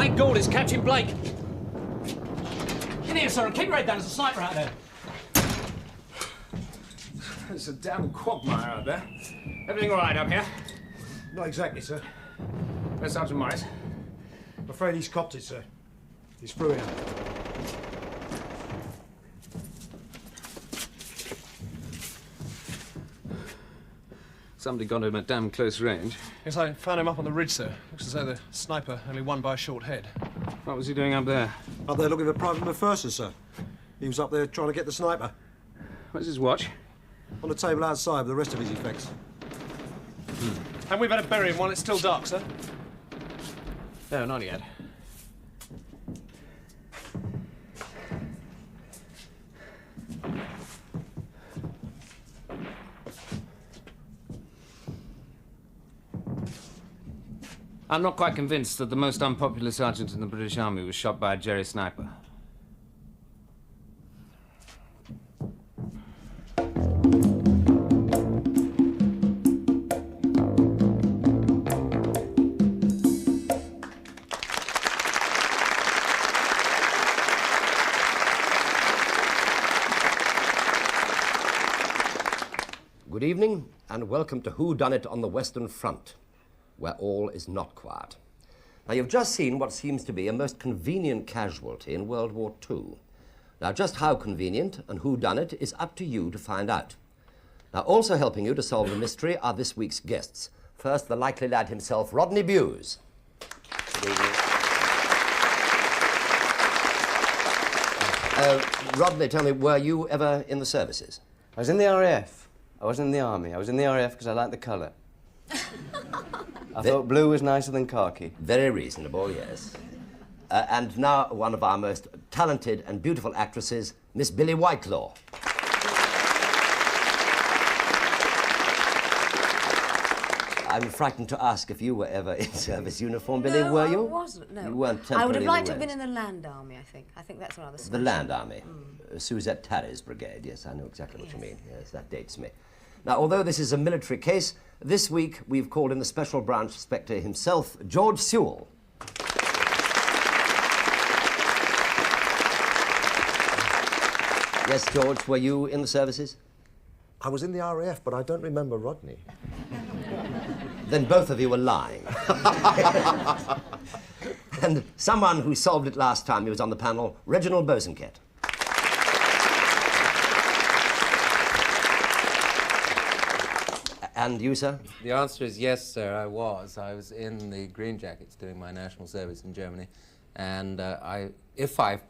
Thank God it's Captain Blake. In here, sir, and keep your head down. There's a sniper out there. There's a damn quagmire out there. Everything all right up here? Not exactly, sir. Where's Sergeant Morris? I'm afraid he's copped it, sir. He's through here. Somebody got him at damn close range. Yes, I found him up on the ridge, sir. Looks as though the sniper only won by a short head. What was he doing up there? Up there looking for Private McPherson, sir. He was up there trying to get the sniper. Where's his watch? On the table outside with the rest of his effects. And we better bury him while it's still dark, sir. No, not yet. I'm not quite convinced that the most unpopular sergeant in the British Army was shot by a Jerry sniper. Good evening, and welcome to Whodunnit on the Western Front, where all is not quiet. Now, you've just seen what seems to be a most convenient casualty in World War II. Now, just how convenient and whodunit is up to you to find out. Now, also helping you to solve the mystery are this week's guests. First, the likely lad himself, Rodney Bewes. Good evening. Rodney, tell me, were you ever in the services? I was in the RAF. I wasn't in the army. I was in the RAF because I liked the colour. I thought blue was nicer than khaki. Very reasonable, yes. And now one of our most talented and beautiful actresses, Miss Billy Whitelaw. I'm frightened to ask if you were ever in service uniform, Billy, were you? I wasn't, no. You weren't I would have temporarily liked to have Reds. been in the Land Army, I think. I think that's another The Land Army. Suzette Tarry's brigade. Yes, I know exactly what you mean. Yes, that dates me. Now, although this is a military case, this week we've called in the Special Branch Inspector himself, George Sewell. Yes, George, were you in the services? I was in the RAF, but I don't remember Rodney. Then both of you were lying. And someone who solved it last time he was on the panel, Reginald Bosanquet. And you, sir? The answer is yes, sir, I was. I was in the Green Jackets doing my national service in Germany. And if I've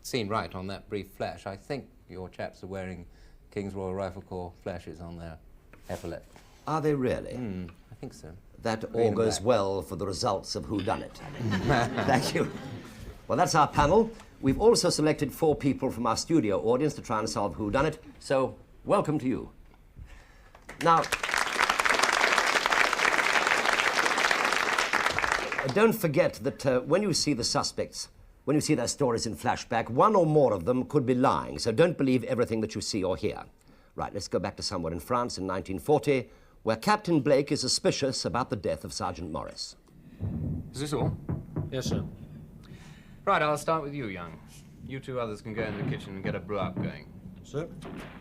seen right on that brief flash, I think your chaps are wearing King's Royal Rifle Corps flashes on their epaulette. Are they really? I think so. That Green and augurs black. well for the results of Whodunnit. Thank you. Well, that's our panel. We've also selected 4 people from our studio audience to try and solve Whodunnit, so welcome to you. Now, don't forget that when you see the suspects, when you see their stories in flashback, one or more of them could be lying, so don't believe everything that you see or hear. Right, let's go back to somewhere in France in 1940, where Captain Blake is suspicious about the death of Sergeant Morris. Is this all? Yes, sir. Right, I'll start with you, Young. You 2 others can go into the kitchen and get a brew up going. Sir?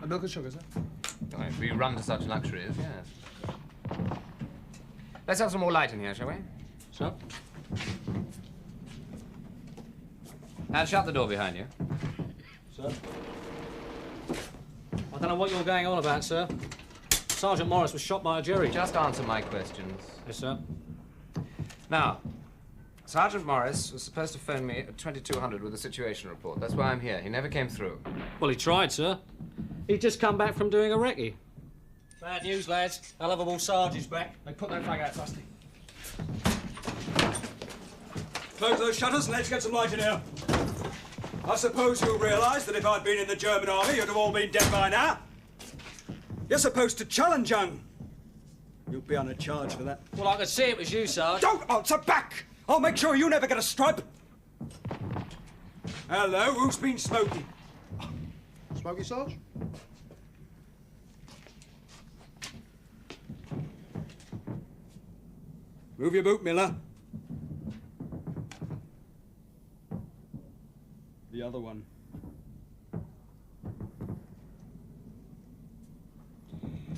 A milk and sugar, sir? Oh, if we run to such luxuries, yes. Let's have some more light in here, shall we? Sir? And shut the door behind you. Sir? I don't know what you're going on about, sir. Sergeant Morris was shot by a Jerry. Just answer my questions. Yes, sir. Now, Sergeant Morris was supposed to phone me at 2200 with a situation report. That's why I'm here. He never came through. Well, he tried, sir. He'd just come back from doing a recce. Bad news, lads. Our lovable Sarge is back. They put that fag out, Dusty. Close those shutters and let's get some light in here. I suppose you realise that if I'd been in the German army, you'd have all been dead by now. You're supposed to challenge, young. You'll be on a charge for that. Well, I could see it was you, Sarge. Don't answer back! I'll make sure you never get a stripe. Hello, who's been smoking? Smoky, Sarge? Move your boot, Miller. the other one.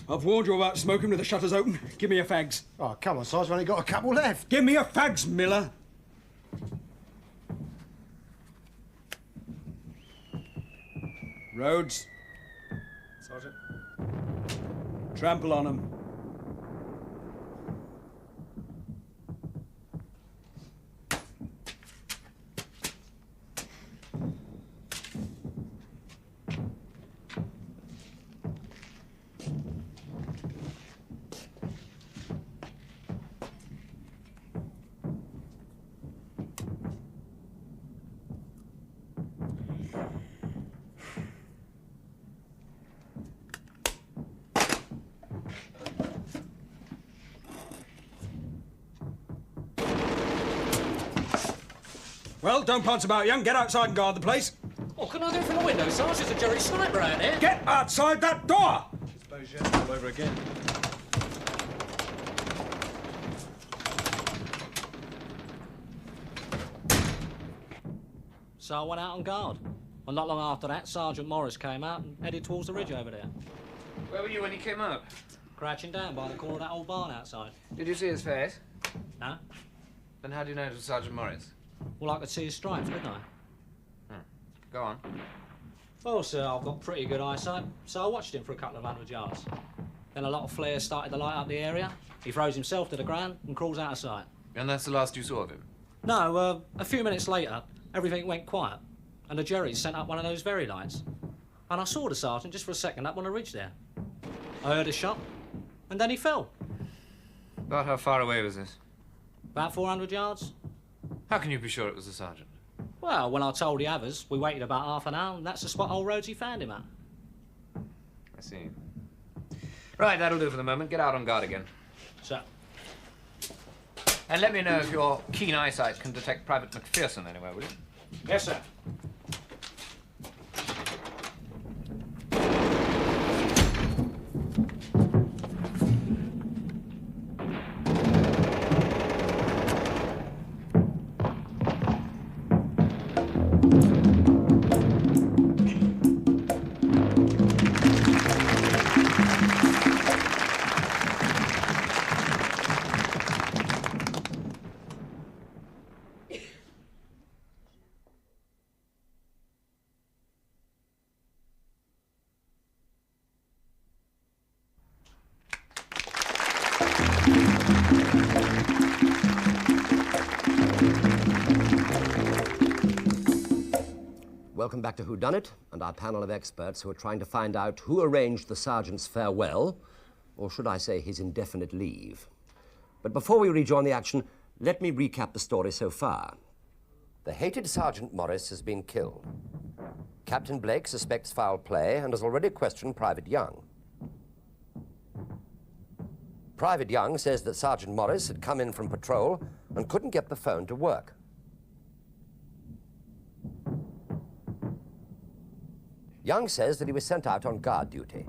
I've warned you about smoking with the shutters open. Give me your fags. Oh, come on, Sarge, I've only got a couple left. Give me your fags, Miller. Rhodes. Sergeant. Trample on them. Well, don't ponce about, young. Get outside and guard the place. Well, can I do it from the window, Sarge? There's a Jerry sniper out here. Get outside that door! Suppose yes, all over again. So I went out on guard. Well, not long after that, Sergeant Morris came out and headed towards the ridge over there. Where were you when he came up? Crouching down by the corner of that old barn outside. Did you see his face? No? Then how do you know it was Sergeant Morris? Well, I could see his stripes, couldn't I? Go on. Well, sir, I've got pretty good eyesight, so I watched him for a couple of 100 yards. Then a lot of flares started to light up the area. He throws himself to the ground and crawls out of sight. And that's the last you saw of him? No, a few minutes later, everything went quiet, and the Jerry sent up one of those very lights. And I saw the sergeant just for a second up on the ridge there. I heard a shot, and then he fell. About how far away was this? About 400 yards. How can you be sure it was the sergeant? Well, when I told the others, we waited about half an hour, and that's the spot old Rhodesy found him at. I see. Right, that'll do for the moment. Get out on guard again. So, And let me know if your keen eyesight can detect Private McPherson anywhere, will you? yes, sir. Welcome back to Whodunnit and our panel of experts who are trying to find out who arranged the sergeant's farewell, or should I say his indefinite leave. But before we rejoin the action, let me recap the story so far. The hated Sergeant Morris has been killed. Captain Blake suspects foul play and has already questioned Private Young. Private Young says that Sergeant Morris had come in from patrol and couldn't get the phone to work. Young says that he was sent out on guard duty,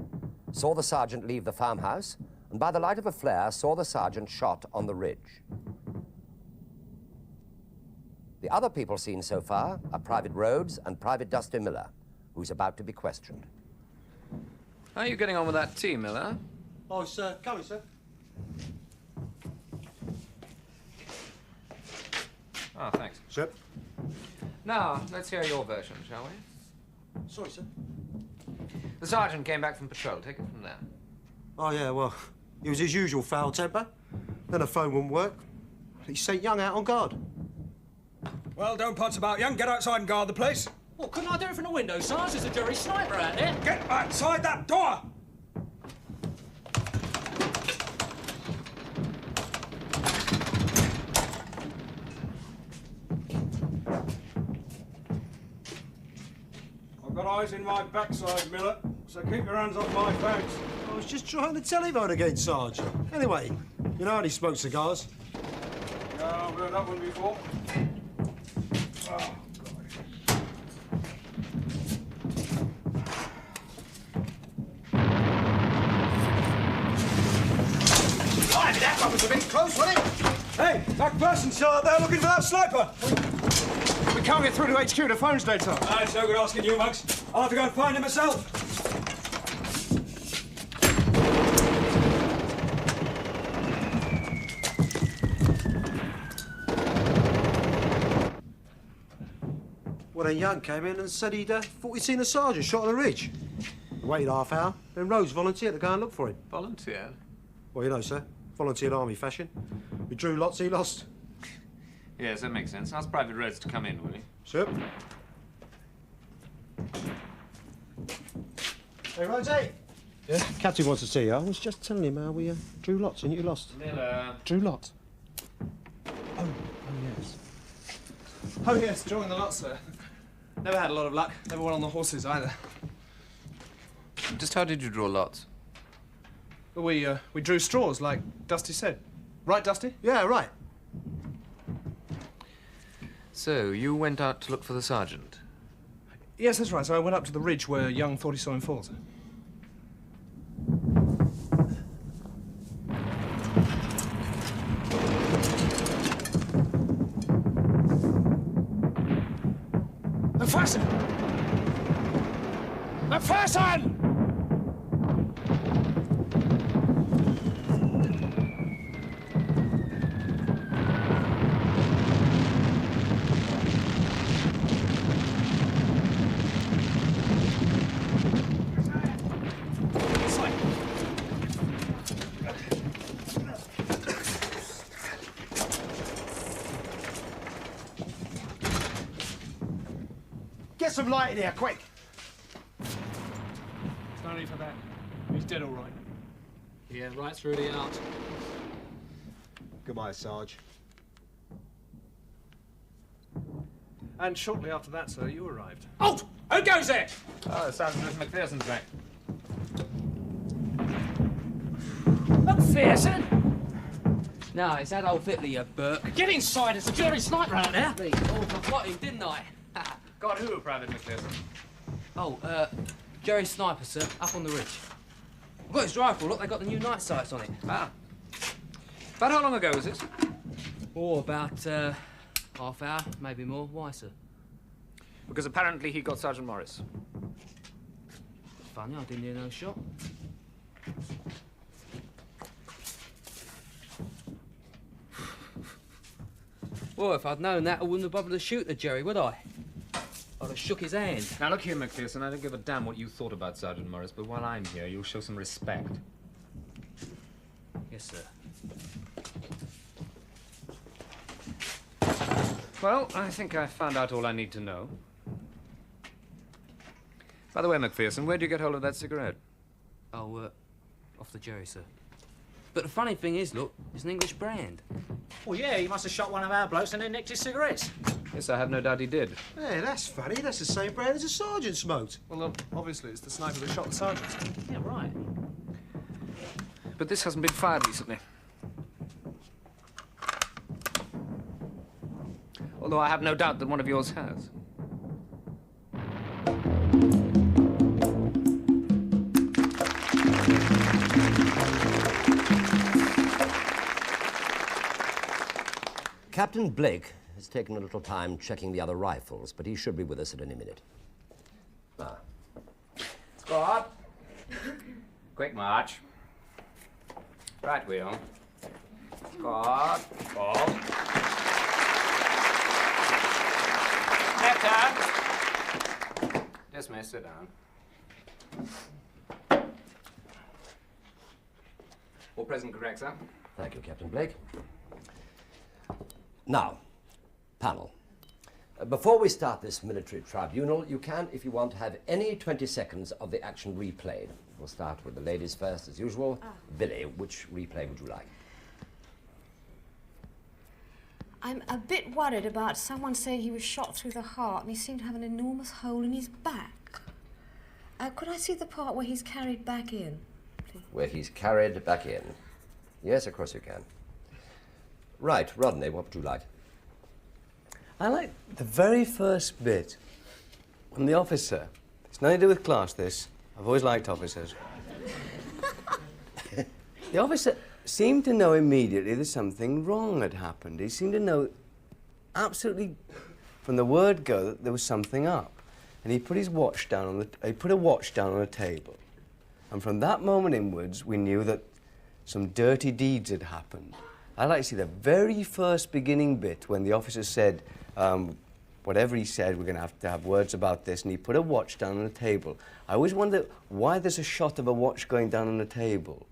saw the sergeant leave the farmhouse, and by the light of a flare saw the sergeant shot on the ridge. The other people seen so far are Private Rhodes and Private Dusty Miller, who's about to be questioned. How are you getting on with that tea, Miller? Oh, sir, coming, sir. Oh, thanks. Sir? Now, let's hear your version, shall we? Sorry, sir. The sergeant came back from patrol. Take it from there. Oh, yeah, well, it was his usual foul temper. Then the phone wouldn't work. He sent Young out on guard. Well, don't ponce about, young. Get outside and guard the place. Well, couldn't I do it from the window, Sarge? There's a Jerry sniper out there. Get outside that door! I've got eyes in my backside, Miller, so keep your hands off my fags. I was just trying to telephone again, Sarge. Anyway, you know how he smokes cigars? Yeah, I've heard that one before. Oh, God. Blimey, that one was a bit close, wasn't it? Hey, that person's still out there looking for that sniper. We can't get through to HQ. The phone's dead, sir. It's no good asking you, Mugs. I'll have to go and find him myself. Well, then Young came in and said he'd thought he'd seen a sergeant shot on the ridge. He waited half hour, then Rose volunteered to go and look for him. Volunteer? Well, you know, sir, volunteered army fashion. We drew lots, he lost. Yes, that makes sense. Ask Private Rhodes to come in, will you? Sir. Hey, Rosie. Yeah? Captain wants to see you. I was just telling him how we drew lots and you lost. Miller. Drew lots. Oh, yes. Oh, yes, drawing the lot, sir. Never had a lot of luck. Never won on the horses either. Just how did you draw lots? Well, we drew straws, like Dusty said. Right, Dusty? Yeah, right. So, you went out to look for the sergeant? Yes, that's right. So I went up to the ridge where Young thought he saw him fall, sir. McPherson! McPherson! Get some light in here, quick. No need for that. He's dead all right. Yeah, right through the art. Goodbye, Sarge. And shortly after that, sir, you arrived. Halt! Who goes there? Oh, Sergeant McPherson's back. McPherson? No, it's that old fiddler, you Burke. Get inside, it's a Jerry sniper out there. Me, all for plotting, didn't I? Got who, Private McPherson? Oh, Jerry Sniper, sir, up on the ridge. I've got his rifle, look, they got the new night sights on it. Ah. About how long ago was this? Oh, about, half hour, maybe more. Why, sir? Because apparently he got Sergeant Morris. Funny, I didn't hear no shot. Well, if I'd known that, I wouldn't have bothered to shoot the Jerry, would I? I'd have shook his hand. Now look here, McPherson, I don't give a damn what you thought about Sergeant Morris, but while I'm here, you'll show some respect. Yes, sir. Well, I think I found out all I need to know. By the way, McPherson, where'd you get hold of that cigarette? Oh, off the Jerry, sir. But the funny thing is, look, it's an English brand. Well, yeah, he must have shot one of our blokes and then nicked his cigarettes. Yes, I have no doubt he did. Hey, that's funny. That's the same brand as the sergeant smoked. Well, obviously, it's the sniper that shot the sergeant. Yeah, right. But this hasn't been fired recently. Although I have no doubt that one of yours has. Captain Blake has taken a little time checking the other rifles, but he should be with us at any minute. Ah. Squad. Quick march. Right wheel. Squad. Ball. Left hand. Dismiss, sit down. All present correct, sir. Thank you, Captain Blake. Now, panel. Before we start this military tribunal, you can, if you want, have any 20 seconds of the action replayed. We'll start with the ladies first, as usual. Billy, which replay would you like? I'm a bit worried about someone saying he was shot through the heart and he seemed to have an enormous hole in his back. Could I see the part where he's carried back in, please? Where he's carried back in. Yes, of course you can. Right, Rodney, what would you like? I like the very first bit. From the officer. It's nothing to do with class, this. I've always liked officers. The officer seemed to know immediately that something wrong had happened. He seemed to know absolutely from the word go that there was something up. And he put his watch down on he put a watch down on a table. And from that moment inwards, we knew that some dirty deeds had happened. I'd like to see the very first beginning bit when the officer said, whatever he said, we're going to have words about this, and he put a watch down on the table. I always wonder why there's a shot of a watch going down on the table.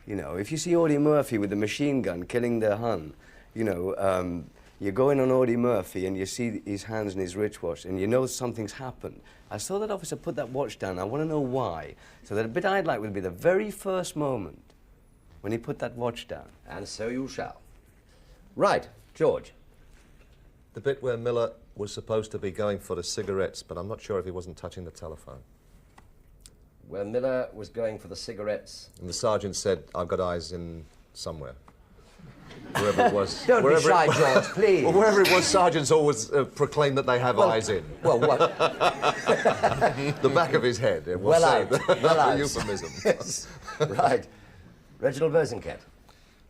You know, if you see Audie Murphy with the machine gun killing the Hun, you know, you go in on Audie Murphy and you see his hands and his wristwatch and you know something's happened. I saw that officer put that watch down. I want to know why. So the bit I'd like would be the very first moment when he put that watch down. And so you shall. Right, George. The bit where Miller was supposed to be going for the cigarettes, but I'm not sure if he wasn't touching the telephone. Where Miller was going for the cigarettes. And the sergeant said, I've got eyes in somewhere. Wherever it was. Don't be shy, George, please. Well, wherever it was, sergeants always proclaim that they have eyes in. Well, what? The back of his head. It was well out. Euphemism. Yes. Right. Reginald Bosanquet.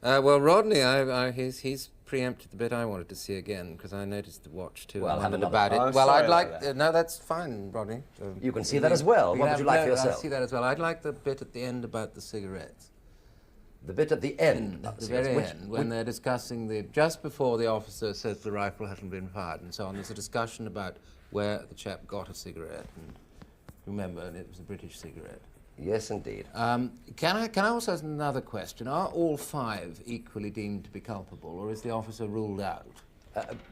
Well, Rodney, he's preempted the bit I wanted to see again, because I noticed the watch, too. Well, I wondered about it. Well, I'd like... no, that's fine, Rodney. You can see that as well. What would you like for yourself? I'll see that as well. I'd like the bit at the end about the cigarettes. The bit at the end? At the very end, when they're discussing the... Just before the officer says the rifle hasn't been fired and so on, there's a discussion about where the chap got a cigarette. And remember, it was a British cigarette. Yes, indeed. Can I also ask another question? Are all 5 equally deemed to be culpable, or is the officer ruled out?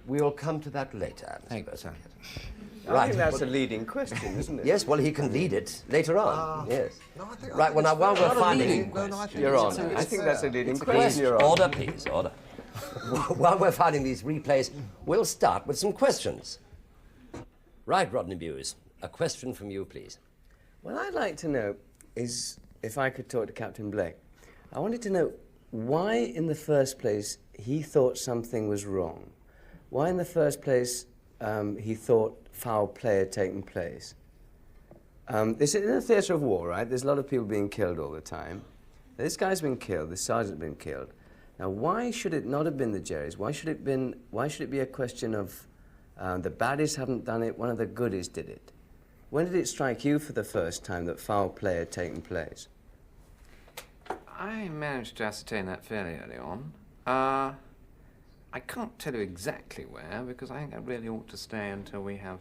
We'll come to that later. Thank you, sir. Right. I think that's a leading question, isn't it? Yes, well, he can lead it later on. Yes. No, I think, right, well, now, while we're finding... You're on. I think that's a leading question. You're on. Order, please, order. While we're finding these replays, we'll start with some questions. Right, Rodney Bewes, a question from you, please. What I'd like to know is, if I could talk to Captain Blake, I wanted to know why, in the first place, he thought something was wrong. Why, in the first place, he thought foul play had taken place. This is in a theatre of war, right? There's a lot of people being killed all the time. This guy's been killed, this sergeant's been killed. Now, why should it not have been the Jerrys? Why should it be a question of the baddies haven't done it, one of the goodies did it? When did it strike you for the first time that foul play had taken place? I managed to ascertain that fairly early on. I can't tell you exactly where, because I think I really ought to stay until we have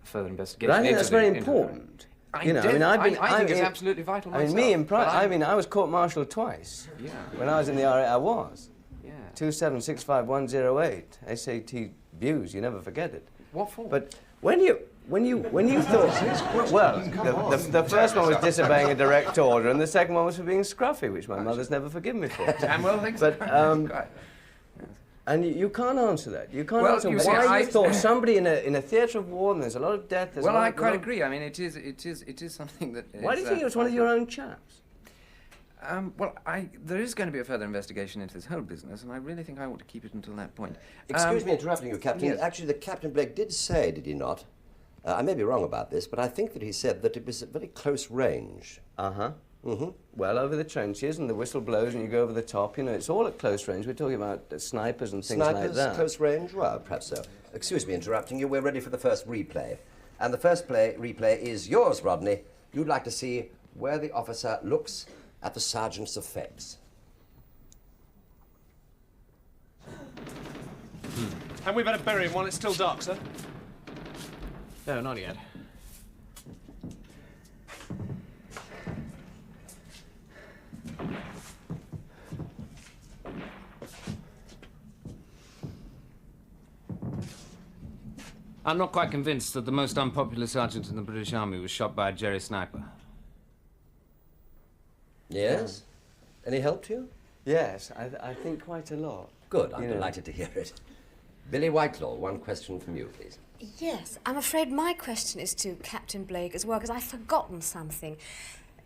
further investigation. But I think that's very important. I think it's absolutely vital myself. I mean, I was court-martialed twice. Yeah. When I was in the RA, I was. Yeah. 2765108, SAT Bewes, you never forget it. What for? But when you thought, well, the first one was disobeying a direct order, and the second one was for being scruffy, which my mother's never forgiven me for. And well, thanks. But and you can't answer that. You can't answer why you thought somebody in a theatre of war, and there's a lot of death. Well, I quite agree. I mean, it is something that. Why do you think it was one of your own chaps? Well, there is going to be a further investigation into this whole business, and I really think I ought to keep it until that point. Excuse me interrupting you, Captain. Yes. Actually, the Captain Blake did say, did he not? I may be wrong about this, but I think that he said that it was at very close range. Uh-huh. Mm-hmm. Well, over the trenches, and the whistle blows, and you go over the top. You know, it's all at close range. We're talking about snipers and things like that. Snipers, close range? Well, perhaps so. Excuse me interrupting you. We're ready for the first replay. And the first replay is yours, Rodney. You'd like to see where the officer looks at the sergeant's effects. And we better bury him while it's still dark, sir? No, not yet. I'm not quite convinced that the most unpopular sergeant in the British Army was shot by a Jerry sniper. Yes? Any help to you? Yes, I think quite a lot. Good, I'm delighted to hear it. Billy Whitelaw, one question from you, please. Yes, I'm afraid my question is to Captain Blake as well, because I've forgotten something.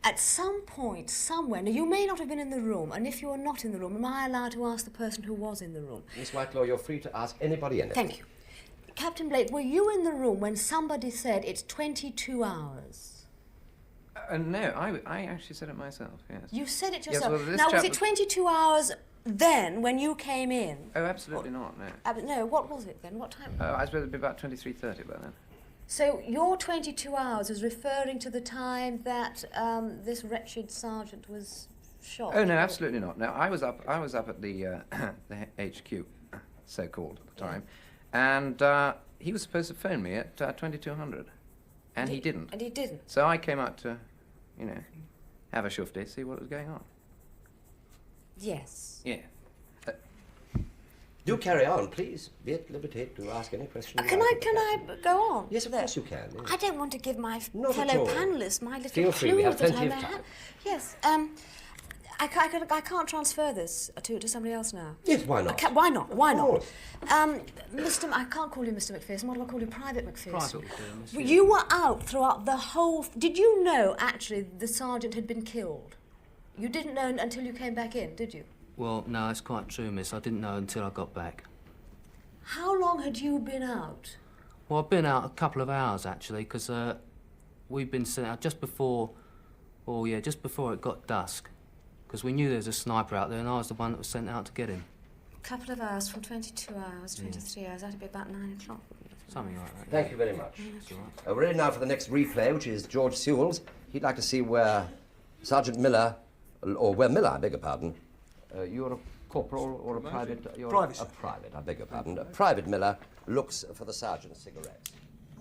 At some point, somewhere, now you may not have been in the room, and if you are not in the room, am I allowed to ask the person who was in the room? Miss Whitelaw, you're free to ask anybody anything. Thank you. Captain Blake, were you in the room when somebody said it's 22 hours? No, I actually said it myself, yes. You said it Yes, yourself. well, now, was it 22 hours then when you came in? Oh, absolutely not, no. No, what was it then? What time? I suppose it'd be about 23:30 by then. So your 22 hours is referring to the time that this wretched sergeant was shot? Oh, no, absolutely not. No, I was up at the HQ, so-called, at the time, and he was supposed to phone me at 2200, and he didn't. And he didn't? So I came out to, you know, have a shufty, see what was going on. Yes. Yeah. Do carry on, please. Be at liberty to ask any questions. Can I go on? Yes, of course you can. Yes. I don't want to give my Not at fellow all. panellists my little Feel free, clues we have that plenty I of may time. have. Yes. I can't transfer this to somebody else now. Yes, why not? Why not? Why Of not? course. I can't call you Mr. McPherson. What do I call you? Private McPherson. Private, You were out throughout the whole... Did you know, actually, the sergeant had been killed? You didn't know until you came back in, did you? Well, no, that's quite true, miss. I didn't know until I got back. How long had you been out? Well, I've been out a couple of hours, actually, because we've been sent out just before... Oh, yeah, just before it got dusk. Because we knew there was a sniper out there, and I was the one that was sent out to get him. A couple of hours, from 22 hours, 23 hours. That'd be about 9 o'clock. Something like that. Thank you very much. That's all right. We're ready now for the next replay, which is George Sewell's. He'd like to see where Sergeant Miller, or where Miller, I beg your pardon. You're a corporal or a private? You're Private. A private, I beg your pardon. Private Miller looks for the sergeant's cigarettes.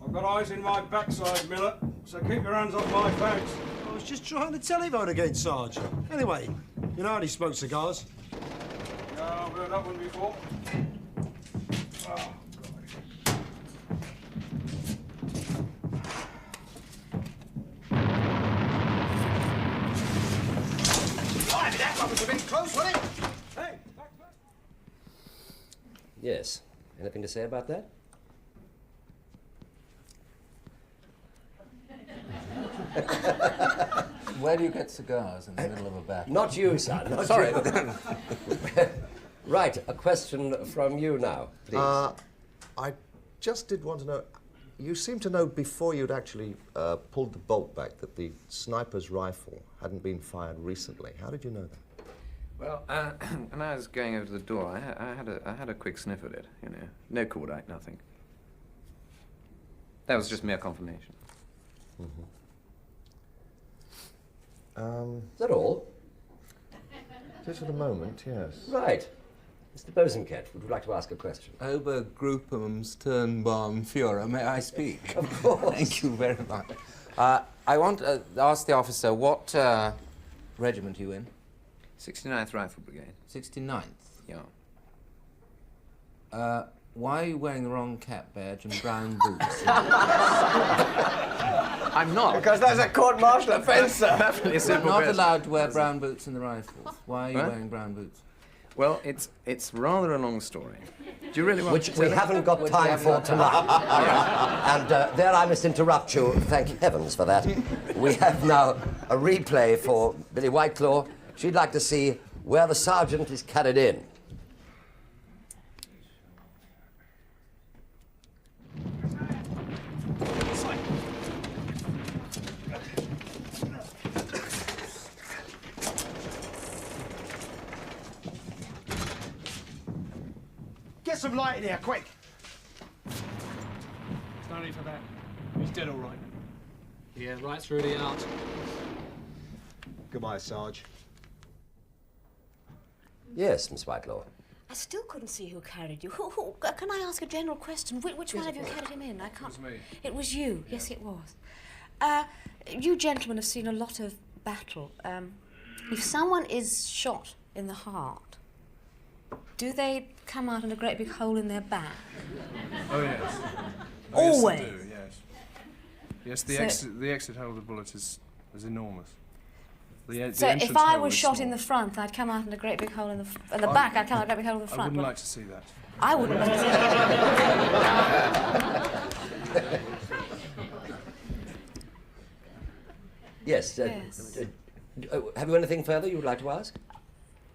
I've got eyes in my backside, Miller, so keep your hands off my face. I was just trying to telephone again, Sarge. Anyway, you know how he smokes cigars? Yeah, I've heard that one before. Oh, Blimey, that one was a bit close, wasn't it? Hey, Yes. Anything to say about that? Where do you get cigars in the middle of a battle? Not you, son. Not Sorry. you. Right, a question from you now, please. I just did want to know, you seem to know before you'd actually pulled the bolt back that the sniper's rifle hadn't been fired recently. How did you know that? Well, when I was going over to the door, I had a quick sniff at it, you know. No cordite, nothing. That was just mere confirmation. Mm-hmm. Is that all? Just for the moment, yes. Right. Mr. Bosanquet, would you like to ask a question? Obergruppenführer, may I speak? Of course. Thank you very much. I want to ask the officer, what regiment are you in? 69th Rifle Brigade. 69th? Yeah. Why are you wearing the wrong cap badge and brown boots? I'm not. Because that's a court-martial offence, sir. Perfectly You're simple not question. allowed to wear brown boots in the rifles. Why are you What? wearing brown boots? Well, it's rather a long story. Do you really want Which to we tell it? haven't got time for tonight. And there I must interrupt you. Thank heavens for that. We have now a replay for Billy Whiteclaw. She'd like to see where the sergeant is carried in. Get some light in here, quick. No need for that. He's dead all right. Yeah, right through the heart. Goodbye, Sarge. Yes, Miss Whitelaw. I still couldn't see who carried you. Can I ask a general question? Which one of you carried him in? I can't. It was me. It was you. Yeah. Yes, it was. You gentlemen have seen a lot of battle. If someone is shot in the heart, do they come out in a great big hole in their back? Oh, yes. Always? Yes, they do, yes. Yes, the exit hole of the bullet is enormous. The So entrance if I hole was is shot small. in the front, I'd come out in a great big hole in the back. I'd come out in a great big hole in the front. I wouldn't like to see that. I wouldn't like to see that. Yes. Yes. Have you anything further you would like to ask?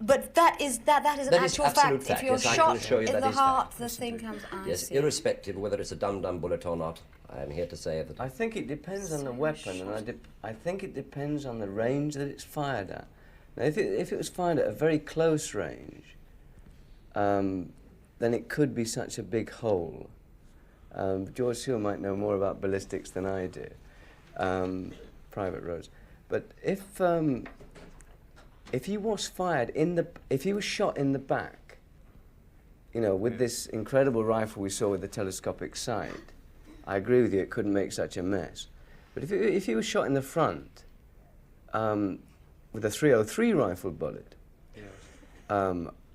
But that is an actual absolute fact. fact. If you're Yes, I shot can assure you in that the is heart, fact. the thing comes out. Yes, irrespective of whether it's a dum-dum bullet or not. I am here to say that. I think it depends on the weapon, and I think it depends on the range that it's fired at. Now, if it was fired at a very close range, then it could be such a big hole. George Seal might know more about ballistics than I do, Private Rose. But if he was fired if he was shot in the back, you know, with this incredible rifle we saw with the telescopic sight, I agree with you, it couldn't make such a mess. But if he was shot in the front with a .303 rifle bullet, yes.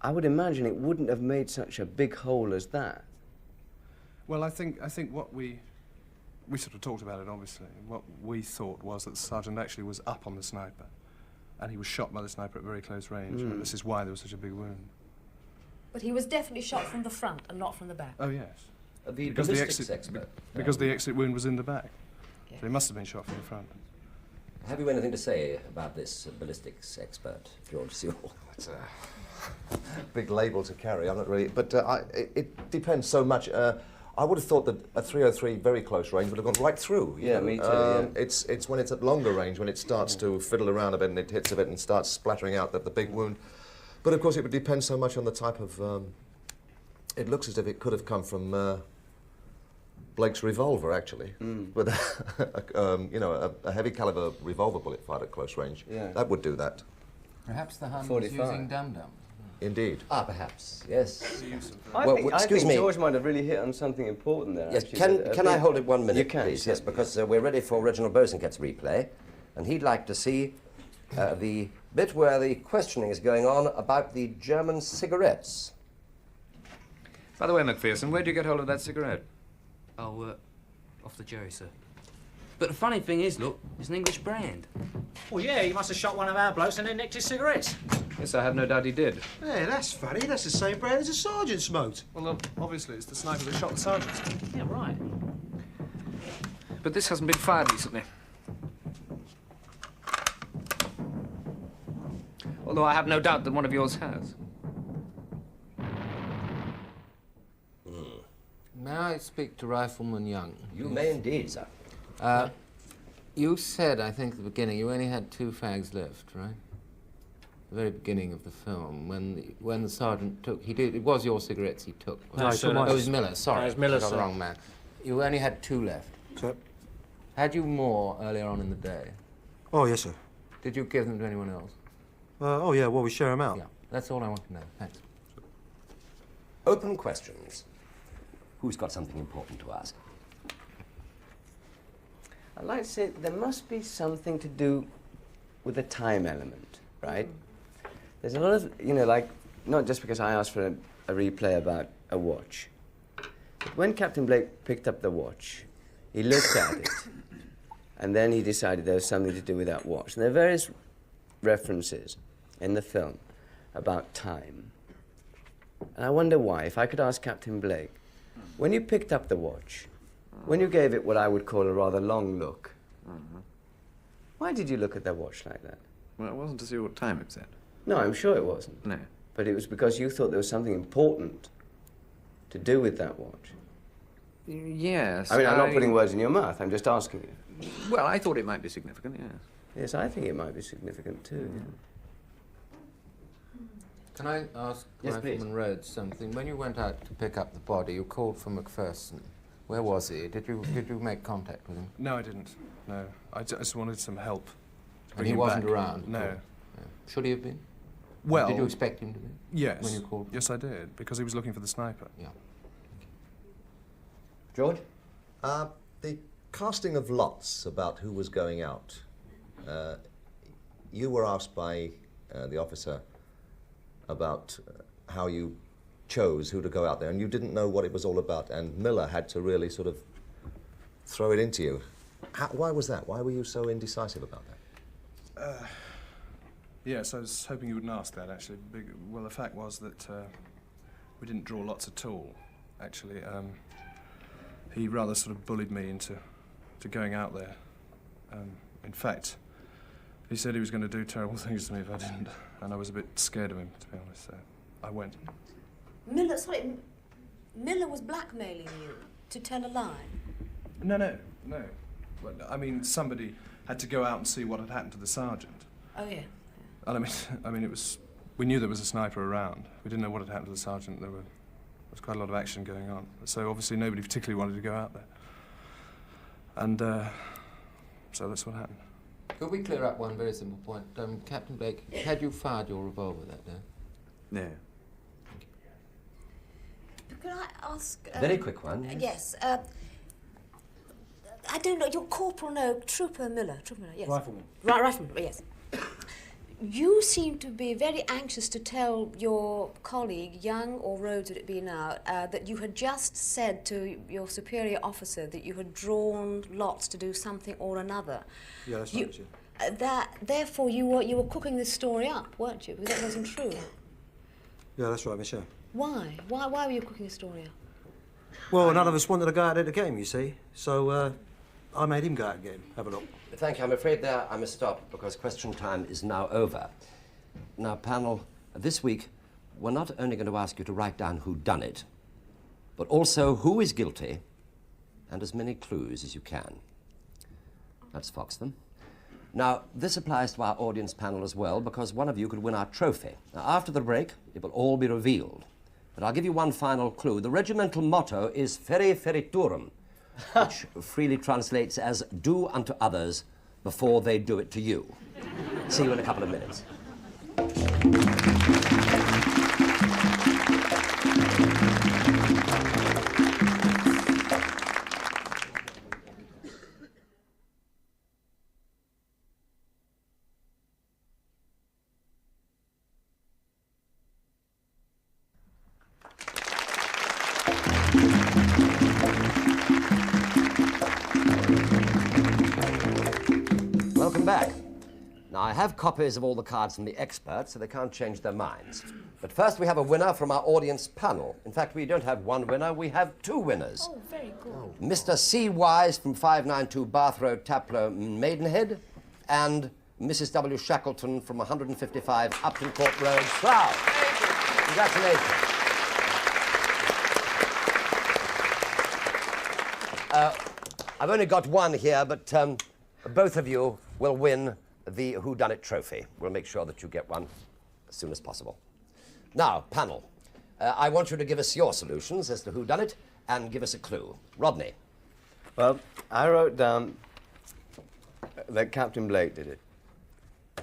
I would imagine it wouldn't have made such a big hole as that. Well, I think what we sort of talked about it, obviously. What we thought was that the sergeant actually was up on the sniper, and he was shot by the sniper at very close range. And this is why there was such a big wound. But he was definitely shot from the front and not from the back. Oh, yes. Because the exit wound was in the back. Yes. So he must have been shot from the front. Have you anything to say about this ballistics expert, George Sewell? That's a big label to carry. I'm not really, but it depends so much. I would have thought that a .303 very close range would have gone right through. Yeah, me too. Yeah. It's when it's at longer range, when it starts to fiddle around a bit and it hits a bit and starts splattering out the big wound. But of course, it would depend so much on the type of. It looks as if it could have come from Blake's revolver, actually. But you know, a heavy caliber revolver bullet fired at close range. Yeah. That would do that. Perhaps the Hun was using dum-dums. Indeed. Ah, perhaps, yes. I think George might have really hit on something important there. Yes, actually. can I hold it 1 minute, you can, please? Yes, because we're ready for Reginald Bosanquet's replay, and he'd like to see the bit where the questioning is going on about the German cigarettes. By the way, Macpherson, where'd you get hold of that cigarette? Oh, off the Jerry, sir. But the funny thing is, look, it's an English brand. Well, yeah, he must have shot one of our blokes and then nicked his cigarettes. Yes, I have no doubt he did. Hey, that's funny. That's the same brand as the sergeant smoked. Well, obviously, it's the sniper that shot the sergeant. Yeah, right. But this hasn't been fired recently. Although I have no doubt that one of yours has. May I speak to Rifleman Young? You may indeed, sir. You said, I think, at the beginning, you only had 2 fags left, right? The very beginning of the film, when the sergeant took, it was your cigarettes he took. No, it was Miller, sorry. No, it was Miller, I got sir. the wrong man. You only had 2 left. Sir? Had you more earlier on in the day? Oh, yes, sir. Did you give them to anyone else? Oh, yeah, well, we share them out. Yeah, that's all I want to know. Thanks. Open questions. Who's got something important to ask? I'd like to say there must be something to do with the time element, right? There's a lot of, you know, like, not just because I asked for a replay about a watch. But when Captain Blake picked up the watch, he looked at it, and then he decided there was something to do with that watch. And there are various references in the film about time. And I wonder why, if I could ask Captain Blake, when you picked up the watch, when you gave it what I would call a rather long look, why did you look at that watch like that? Well, it wasn't to see what time it said. No, I'm sure it wasn't. No. But it was because you thought there was something important to do with that watch. Yes. I mean, I'm not putting words in your mouth, I'm just asking you. Well, I thought it might be significant, yes. Yes, I think it might be significant too, yeah. Can I ask Rifleman Rhodes something? When you went out to pick up the body, you called for Macpherson. Where was he? Did you make contact with him? No, I didn't. No, I just wanted some help. And he wasn't around? No. Yeah. Should he have been? Well... Did you expect him to be? Yes. When you called? Yes, I did, because he was looking for the sniper. Yeah. George? The casting of lots about who was going out. You were asked by the officer about how you chose who to go out there, and you didn't know what it was all about, and Miller had to really sort of throw it into you. Why was that? Why were you so indecisive about that? Yes, I was hoping you wouldn't ask that, actually. Well, the fact was that we didn't draw lots at all, actually. He rather sort of bullied me into going out there. In fact, he said he was going to do terrible things to me if I didn't, and I was a bit scared of him, to be honest, so I went. Miller was blackmailing you to tell a lie? No. But, I mean, somebody had to go out and see what had happened to the sergeant. Oh, yeah. I mean, we knew there was a sniper around. We didn't know what had happened to the sergeant. There was quite a lot of action going on. So obviously nobody particularly wanted to go out there. And so that's what happened. Could we clear up one very simple point? Captain Blake, had you fired your revolver that day? No. Could I ask... Very quick one. Yes. I don't know, you're Corporal, no, Trooper Miller, yes. Rifleman. Rifleman, yes. You seem to be very anxious to tell your colleague, Young or Rhodes would it be now, that you had just said to your superior officer that you had drawn lots to do something or another. Yeah, that's right, Therefore, you were cooking this story up, weren't you? Because that wasn't true. Yeah, that's right, Michelle. Why? Why were you cooking the story up? Well, none of us wanted to go out at the game, you see. So, I made him go out and get him. Have a look. Thank you. I'm afraid there I must stop because question time is now over. Now, panel, this week, we're not only going to ask you to write down who done it, but also who is guilty and as many clues as you can. Let's fox them. Now, this applies to our audience panel as well because one of you could win our trophy. Now, after the break, it will all be revealed. But I'll give you one final clue. The regimental motto is Fere Feriturum, which freely translates as do unto others before they do it to you. See you in a couple of minutes. Welcome back. Now, I have copies of all the cards from the experts, so they can't change their minds. But first, we have a winner from our audience panel. In fact, we don't have one winner, we have two winners. Oh, very good. Mr. C. Wise from 592 Bath Road, Taplow, Maidenhead, and Mrs. W. Shackleton from 155 Upton Court Road, Slough. Congratulations. I've only got one here, but both of you will win the Whodunnit trophy. We'll make sure that you get one as soon as possible. Now, panel, I want you to give us your solutions as to whodunit and give us a clue. Rodney. Well, I wrote down that Captain Blake did it.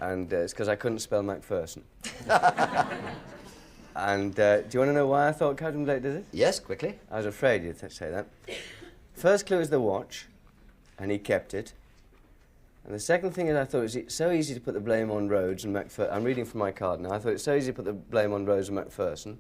And it's because I couldn't spell Macpherson. And do you want to know why I thought Captain Blake did it? Yes, quickly. I was afraid you'd say that. First clue is the watch, and he kept it. And the second thing is I thought it was so easy to put the blame on Rhodes and Macpherson. I'm reading from my card now. I thought it's so easy to put the blame on Rhodes and Macpherson.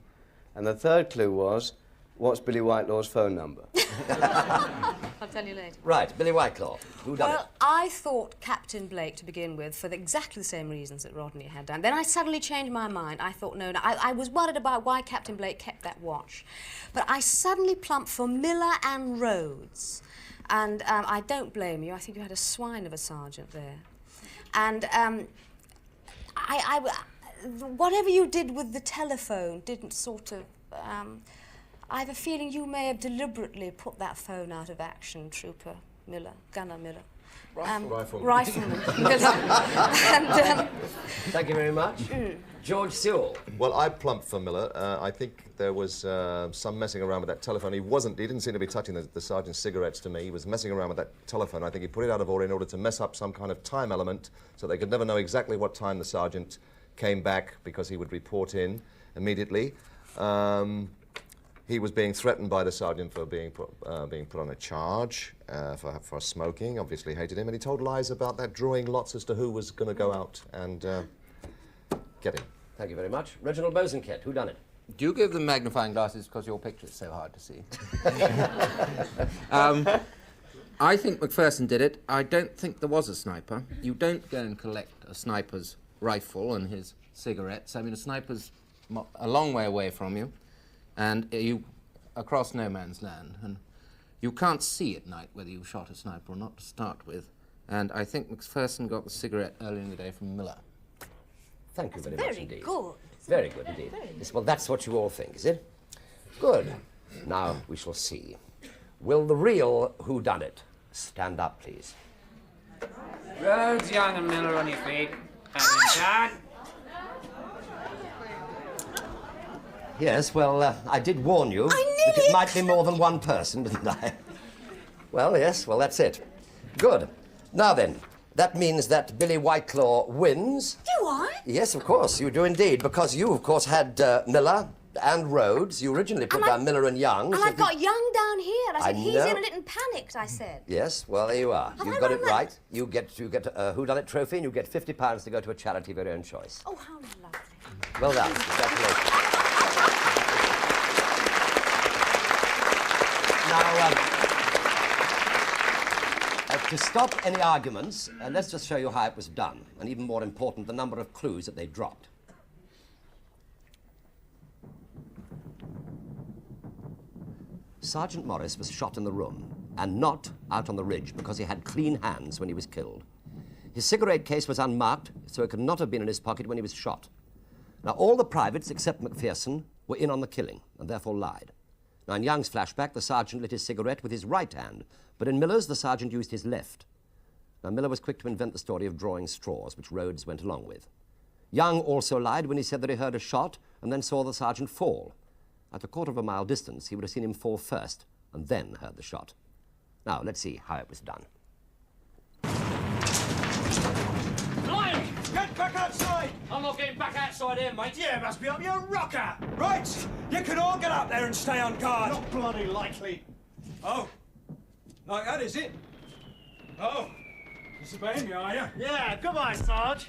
And the third clue was, what's Billy Whitelaw's phone number? I'll tell you later. Right, Billy Whitelaw. Who done it? Well, I thought Captain Blake to begin with for exactly the same reasons that Rodney had done. Then I suddenly changed my mind. I thought, no, I was worried about why Captain Blake kept that watch. But I suddenly plumped for Miller and Rhodes. And I don't blame you. I think you had a swine of a sergeant there. And whatever you did with the telephone didn't sort of... I have a feeling you may have deliberately put that phone out of action, Trooper Miller, Gunner Miller. Rifleman Miller. And, thank you very much. George Sewell. Well, I plumped for Miller. I think there was some messing around with that telephone. He didn't seem to be touching the sergeant's cigarettes to me. He was messing around with that telephone. I think he put it out of order in order to mess up some kind of time element so they could never know exactly what time the sergeant came back because he would report in immediately. He was being threatened by the sergeant for being put on a charge for smoking. Obviously hated him, and he told lies about that, drawing lots as to who was going to go out and get him. Thank you very much. Reginald Bosanquet, who done it? Do you give them magnifying glasses because your picture is so hard to see? I think Macpherson did it. I don't think there was a sniper. You don't go and collect a sniper's rifle and his cigarettes. I mean, a sniper's a long way away from you, and you across no man's land, and you can't see at night whether you shot a sniper or not to start with. And I think Macpherson got the cigarette earlier in the day from Miller. Thank you very much indeed. Very good. Very good indeed. Yes, well, that's what you all think, is it? Good. Now we shall see. Will the real whodunit stand up, please? Rhodes, Young and Miller on your feet. And Yes, well, I did warn you that it might be more than one person, didn't I? Well, yes, well, that's it. Good. Now then, that means that Billy Whitelaw wins. Do I? Yes, of course, you do indeed, because you, of course, had Miller and Rhodes. You originally put down Miller and Young. And I've got Young down here. I said, he's know. in a little panicked, I said. Yes, well, there you are. Have You've I got won it right. You get a Whodunnit trophy, and you get £50 to go to a charity of your own choice. Oh, how lovely. Well done. Congratulations. Now, to stop any arguments, let's just show you how it was done, and even more important, the number of clues that they dropped. Sergeant Morris was shot in the room, and not out on the ridge, because he had clean hands when he was killed. His cigarette case was unmarked, so it could not have been in his pocket when he was shot. Now, all the privates, except McPherson, were in on the killing, and therefore lied. Now, in Young's flashback, the sergeant lit his cigarette with his right hand, but in Miller's, the sergeant used his left. Now, Miller was quick to invent the story of drawing straws, which Rhodes went along with. Young also lied when he said that he heard a shot and then saw the sergeant fall. At a quarter of a mile distance, he would have seen him fall first and then heard the shot. Now, let's see how it was done. Lion! Get back outside! I'm not getting back outside here, mate. Yeah, must be up your rocker! Right! You can all get up there and stay on guard. Not bloody likely. Oh. Like that, is it? Oh. Disobeying me, are you? Yeah, goodbye, Sarge.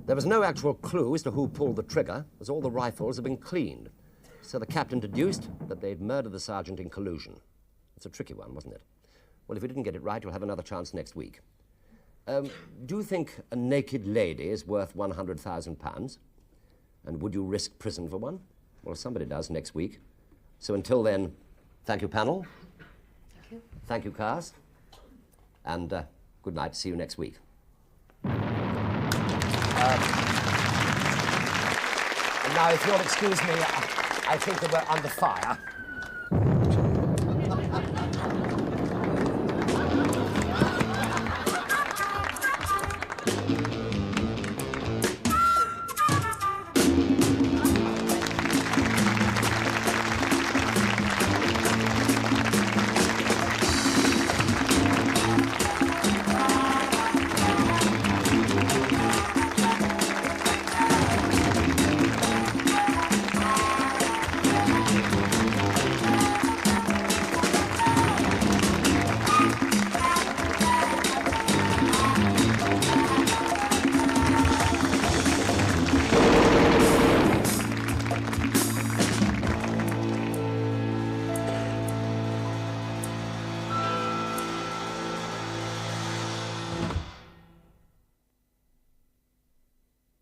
There was no actual clue as to who pulled the trigger, as all the rifles had been cleaned. So the captain deduced that they'd murdered the sergeant in collusion. It's a tricky one, wasn't it? Well, if you didn't get it right, you'll have another chance next week. Do you think a naked lady is worth £100,000? And would you risk prison for one? Well, somebody does next week. So until then, thank you, panel. Thank you. Thank you, cast. And good night. See you next week. Now, if you'll excuse me, I think that we're under fire.